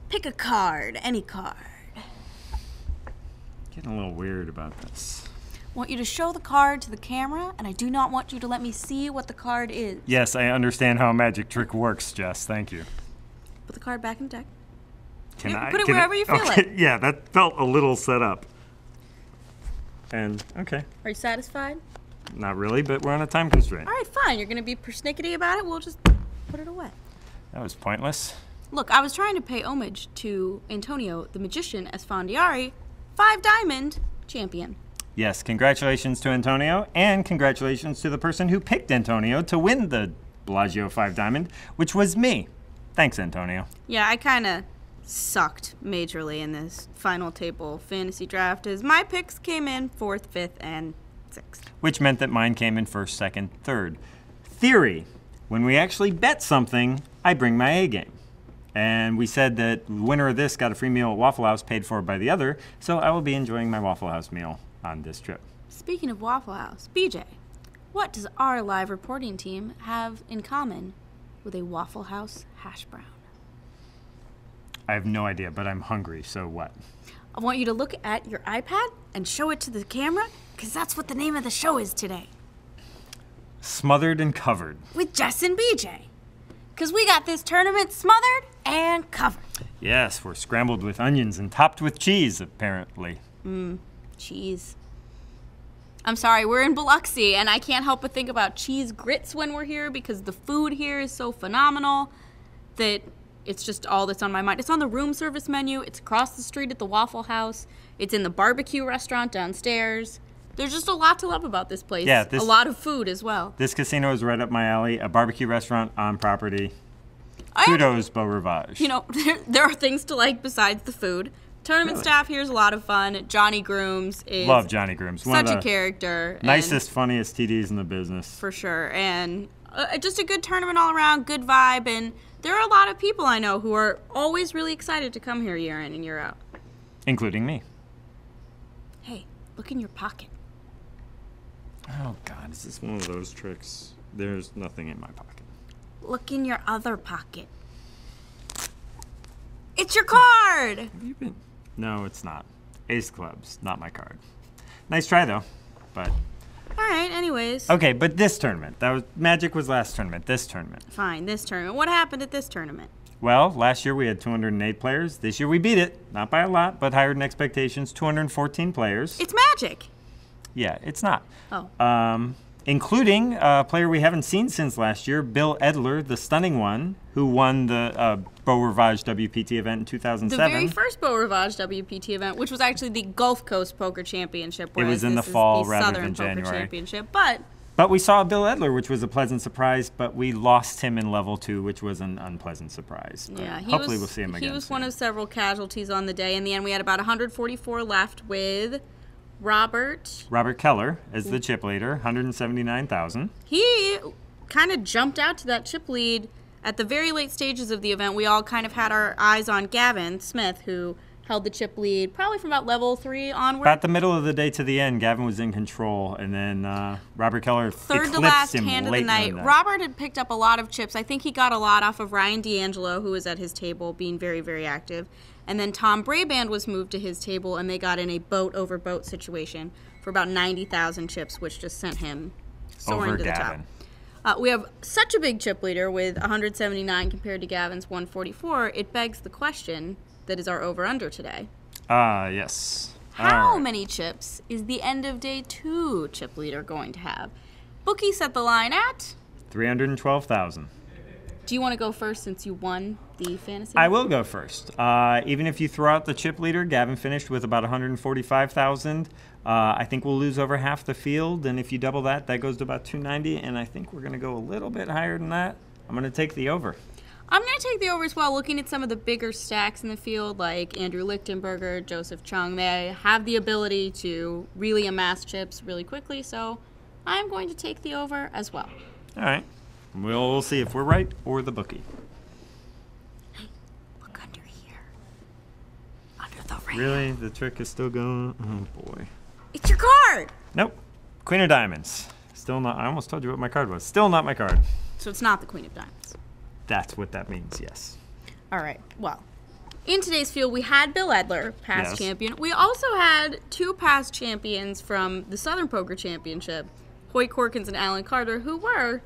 Pick a card, any card. Getting a little weird about this. I want you to show the card to the camera, and I do not want you to let me see what the card is. Yes, I understand how a magic trick works, Jess. Thank you. Put the card back in the deck. Can I put it wherever you feel like. Yeah, that felt a little set up. And, okay. Are you satisfied? Not really, but we're on a time constraint. All right, fine. You're going to be persnickety about it. We'll just put it away. That was pointless. Look, I was trying to pay homage to Antonio, the magician, Esfandiari, 5-diamond champion. Yes, congratulations to Antonio, and congratulations to the person who picked Antonio to win the Bellagio 5-diamond, which was me. Thanks, Antonio. Yeah, I kind of sucked majorly in this final table fantasy draft, as my picks came in 4th, 5th, and 6th. Which meant that mine came in 1st, 2nd, 3rd. Theory. When we actually bet something, I bring my A game. And we said that the winner of this got a free meal at Waffle House paid for by the other, so I will be enjoying my Waffle House meal on this trip. Speaking of Waffle House, BJ, what does our live reporting team have in common with a Waffle House hash brown? I have no idea, but I'm hungry, so what? I want you to look at your iPad and show it to the camera, because that's what the name of the show is today. Smothered and Covered. With Jess and BJ. Because we got this tournament smothered and covered. Yes, we're scrambled with onions and topped with cheese, apparently. Cheese. I'm sorry, we're in Biloxi, and I can't help but think about cheese grits when we're here, because the food here is so phenomenal that it's just all that's on my mind. It's on the room service menu. It's across the street at the Waffle House. It's in the barbecue restaurant downstairs. There's just a lot to love about this place. Yeah, a lot of food as well. This casino is right up my alley. A barbecue restaurant on property. Kudos, Beau Rivage. You know, there are things to like besides the food. Tournament staff here is a lot of fun. Johnny Grooms is Love Johnny Grooms. Such a character. Nicest, funniest TDs in the business. For sure. And just a good tournament all around, good vibe. And there are a lot of people I know who are always really excited to come here year in and year out. Including me. Hey, look in your pocket. Oh, God, is this one of those tricks? There's nothing in my pocket. Look in your other pocket. It's your card! Have you been? No, it's not. Ace clubs, not my card. Nice try, though, but... All right, anyways. Okay, but this tournament. Magic was last tournament. This tournament. Fine, this tournament. What happened at this tournament? Well, last year we had 208 players. This year we beat it. Not by a lot, but higher than expectations. 214 players. It's Magic! Yeah, it's not. Oh. Including a player we haven't seen since last year, Bill Edler, the stunning one, who won the Beau Rivage WPT event in 2007. The very first Beau Rivage WPT event, which was actually the Gulf Coast Poker Championship. It was in the fall rather than January. Poker Championship, but we saw Bill Edler, which was a pleasant surprise, but we lost him in level 2, which was an unpleasant surprise. But yeah, hopefully we'll see him again. He was soon. one of several casualties on the day. In the end, we had about 144 left with Robert Keller as the chip leader, 179,000. He kind of jumped out to that chip lead at the very late stages of the event. We all kind of had our eyes on Gavin Smith, who held the chip lead probably from about level 3 onward. About the middle of the day to the end, Gavin was in control, and then Robert Keller third to last him hand of late the night. Robert had picked up a lot of chips. I think he got a lot off of Ryan D'Angelo, who was at his table being very, very active. And then Tom Braband was moved to his table, and they got in a boat-over-boat situation for about 90,000 chips, which just sent him soaring over to the Gavin. top. We have such a big chip leader with 179 compared to Gavin's 144. It begs the question that is our over-under today. Yes. How many chips is the end of day 2 chip leader going to have? Bookie set the line at 312,000. Do you want to go first since you won the fantasy? I will go first. Even if you throw out the chip leader, Gavin finished with about 145,000. I think we'll lose over half the field, and if you double that, that goes to about 290, and I think we're going to go a little bit higher than that. I'm going to take the over. I'm going to take the over as well, looking at some of the bigger stacks in the field, like Andrew Lichtenberger, Joseph Chung. They have the ability to really amass chips really quickly, so I'm going to take the over as well. All right. We'll see if we're right or the bookie. Hey, look under here. Under the rail. Really? The trick is still going? Oh, boy. It's your card! Nope. Queen of Diamonds. Still not. I almost told you what my card was. Still not my card. So it's not the Queen of Diamonds. That's what that means, yes. All right. Well, In today's field, we had Bill Edler, past champion. We also had 2 past champions from the Southern Poker Championship, Hoyt Corkins and Alan Carter, who were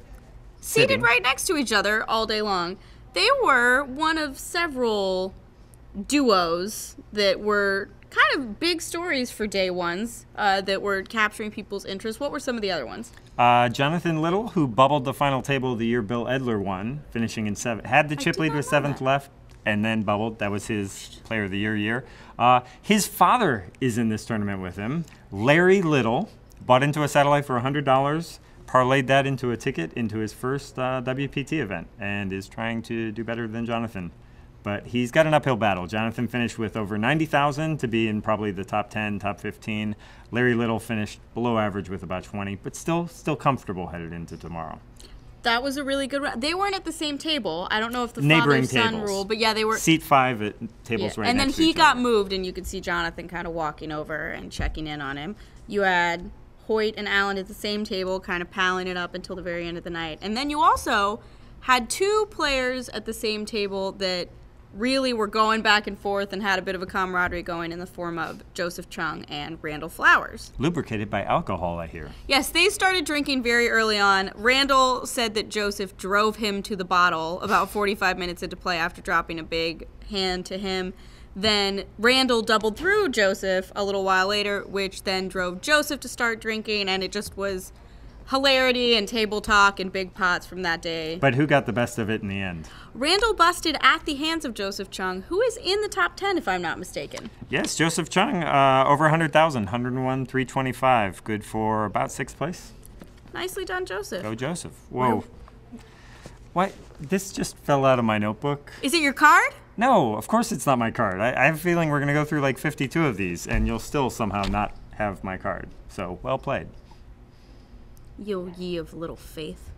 seated right next to each other all day long. They were one of several duos that were kind of big stories for day ones that were capturing people's interest. What were some of the other ones? Jonathan Little, who bubbled the final table of the year Bill Edler won, finishing in 7th. Had the chip lead with 7th left, and then bubbled. That was his Player of the year. His father is in this tournament with him. Larry Little bought into a satellite for $100, parlayed that into a ticket into his first WPT event, and is trying to do better than Jonathan. But he's got an uphill battle. Jonathan finished with over 90,000 to be in probably the top 10, top 15. Larry Little finished below average with about 20, but still comfortable headed into tomorrow. That was a really good round. They weren't at the same table. I don't know if the neighboring father-son tables. rule, but yeah, they were. Seat 5 at tables right and next to then he each got other. moved, and you could see Jonathan kind of walking over and checking in on him. You had Hoyt and Alan at the same table, kind of palling it up until the very end of the night. And then you also had 2 players at the same table that really were going back and forth and had a bit of a camaraderie going in the form of Joseph Chung and Randall Flowers. Lubricated by alcohol, I hear. Yes, they started drinking very early on. Randall said that Joseph drove him to the bottle about 45 minutes into play after dropping a big hand to him. Then Randall doubled through Joseph a little while later, which then drove Joseph to start drinking, and it just was hilarity and table talk and big pots from that day. But who got the best of it in the end? Randall busted at the hands of Joseph Chung, who is in the top 10, if I'm not mistaken. Yes, Joseph Chung, over 100,000, 101, 325. Good for about 6th place. Nicely done, Joseph. Go Joseph. Whoa. What? This just fell out of my notebook. Is it your card? No, of course it's not my card. I have a feeling we're going to go through like 52 of these, and you'll still somehow not have my card. So, well played. Ye of little faith.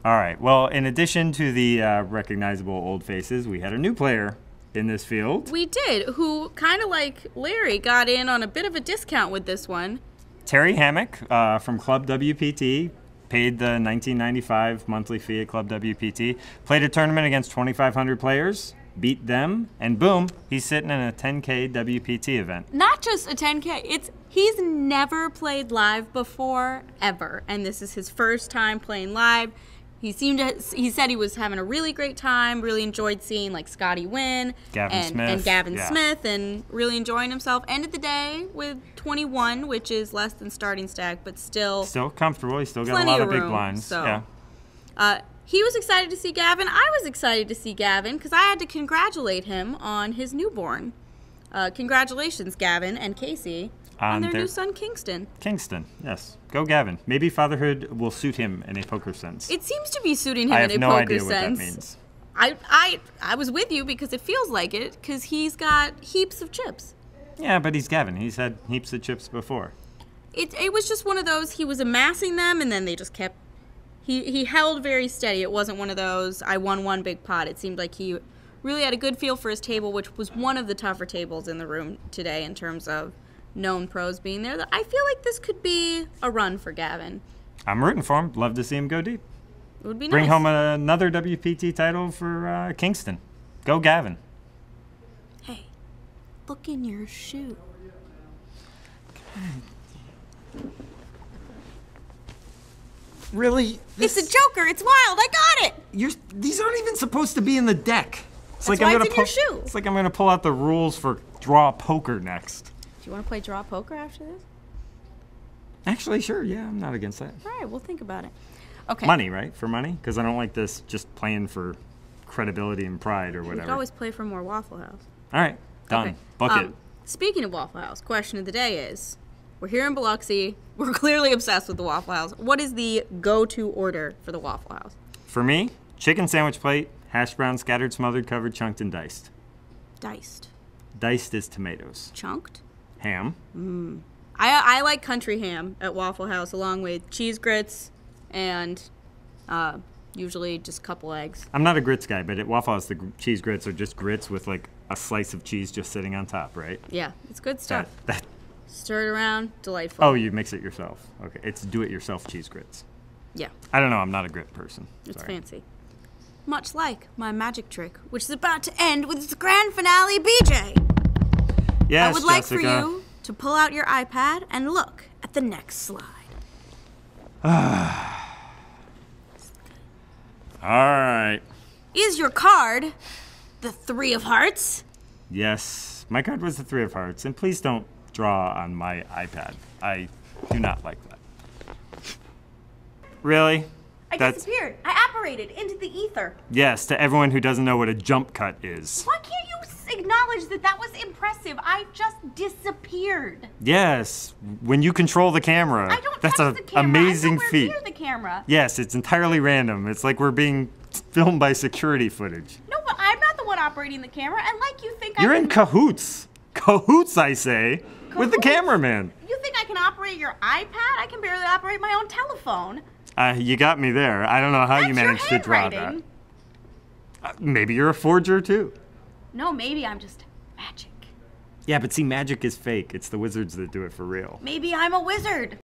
All right. Well, in addition to the recognizable old faces, we had a new player in this field. We did, who kind of like Larry got in on a bit of a discount with this one. Terry Hammock from Club WPT, paid the $19.95 monthly fee at Club WPT, played a tournament against 2,500 players, beat them, and boom, he's sitting in a 10K WPT event. Not just a 10K, he's never played live before, ever, and this is his first time playing live. He said he was having a really great time, really enjoyed seeing like Scotty win and Gavin Smith, and really enjoying himself. Ended the day with 21, which is less than starting stack, but still comfortable. He's still got a lot of big blinds. So, yeah. He was excited to see Gavin. I was excited to see Gavin because I had to congratulate him on his newborn. Congratulations, Gavin and Casey, on their new son, Kingston. Kingston, yes. Go Gavin. Maybe fatherhood will suit him in a poker sense. It seems to be suiting him in a poker sense. I have no idea what that means. I was with you because it feels like it, because he's got heaps of chips. Yeah, but he's Gavin. He's had heaps of chips before. It was just one of those, he was amassing them, and then they just kept... He held very steady. It wasn't one of those, I won one big pot. It seemed like he really had a good feel for his table, which was one of the tougher tables in the room today in terms of known pros being there. I feel like this could be a run for Gavin. I'm rooting for him. Love to see him go deep. It would be Bring nice. home another WPT title for Kingston. Go Gavin. Hey, look in your shoe. Really? It's a joker. It's wild. I got it. These aren't even supposed to be in the deck. It's That's why it's in your shoe. It's like I'm going to pull out the rules for draw poker next. Do you want to play draw poker after this? Actually, sure. Yeah, I'm not against that. All right, we'll think about it. Okay. Money, right? For money? Because I don't like this just playing for credibility and pride or whatever. We could always play for more Waffle House. All right. Done. Okay. Book it. Speaking of Waffle House, question of the day is, we're here in Biloxi. We're clearly obsessed with the Waffle House. What is the go-to order for the Waffle House? For me, chicken sandwich plate, hash brown, scattered, smothered, covered, chunked, and diced. Diced. Diced is tomatoes. Chunked? Ham. I like country ham at Waffle House along with cheese grits and usually just a couple eggs. I'm not a grits guy, but at Waffle House, the cheese grits are just grits with like a slice of cheese just sitting on top, right? Yeah, it's good stuff. That Stir it around, delightful. Oh, you mix it yourself. Okay, it's do-it-yourself cheese grits. Yeah. I don't know. I'm not a grit person. It's Sorry. fancy. Much like my magic trick, which is about to end with its grand finale, BJ. Yes, I would like Jessica. for you to pull out your iPad and look at the next slide. All right. Is your card the 3 of hearts? Yes, my card was the 3 of hearts, and please don't draw on my iPad. I do not like that. Really? I disappeared. I apparated into the ether. Yes, to everyone who doesn't know what a jump cut is. Why can't you acknowledge that that was impressive? I just disappeared. Yes, when you control the camera. I don't That's touch an the camera. amazing I'm nowhere feat. near the camera. Yes, it's entirely random. It's like we're being filmed by security footage. No, but I'm not the one operating the camera, and like you think You're in cahoots. Cahoots, I say, with the Cahoots? cameraman. You think I can operate your iPad? I can barely operate my own telephone. You got me there. I don't know how you That's your managed to draw that. handwriting. Maybe you're a forger too. No, maybe I'm just magic. Yeah, but see, magic is fake. It's the wizards that do it for real. Maybe I'm a wizard.